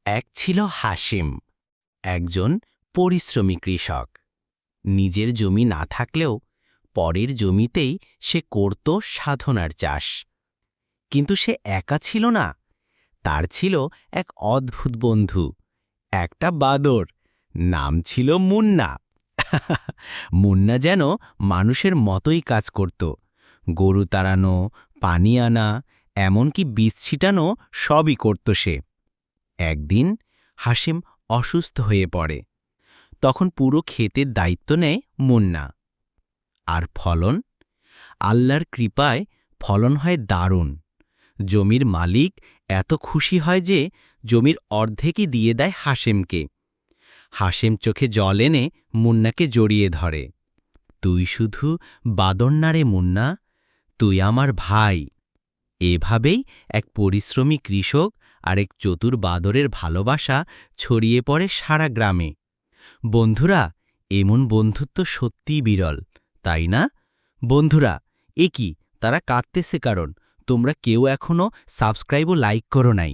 এক ছিল হাসিম, একজন পরিশ্রমী কৃষক। নিজের জমি না থাকলেও পরের জমিতেই সে করত সাধনার চাষ। কিন্তু সে একা ছিল না, তার ছিল এক অদ্ভুত বন্ধু, একটা বাদর। নাম ছিল মুন্না। মুন্না যেন মানুষের মতোই কাজ করত, গরু তাড়ানো, পানি আনা, এমনকি বীজ ছিটানো সবই করত সে। একদিন হাসিম অসুস্থ হয়ে পড়ে। তখন পুরো ক্ষেতের দায়িত্ব নেয় মুন্না। আর ফলন? আল্লাহর কৃপায় ফলন হয় দারুণ। জমির মালিক এত খুশি হয় যে জমির অর্ধেকই দিয়ে দেয় হাসিমকে। হাসিম চোখে জল এনে মুন্নাকে জড়িয়ে ধরে। তুই শুধু বাদর না রে মুন্না, তুই আমার ভাই। এভাবেই এক পরিশ্রমী কৃষক আর এক চতুর বাদরের ভালোবাসা ছড়িয়ে পড়ে সারা গ্রামে। বন্ধুরা, এমন বন্ধুত্ব সত্যিই বিরল, তাই না? বন্ধুরা, এ কি, তারা কাঁদতেছে কারণ তোমরা কেউ এখনো সাবস্ক্রাইব ও লাইক করো নাই।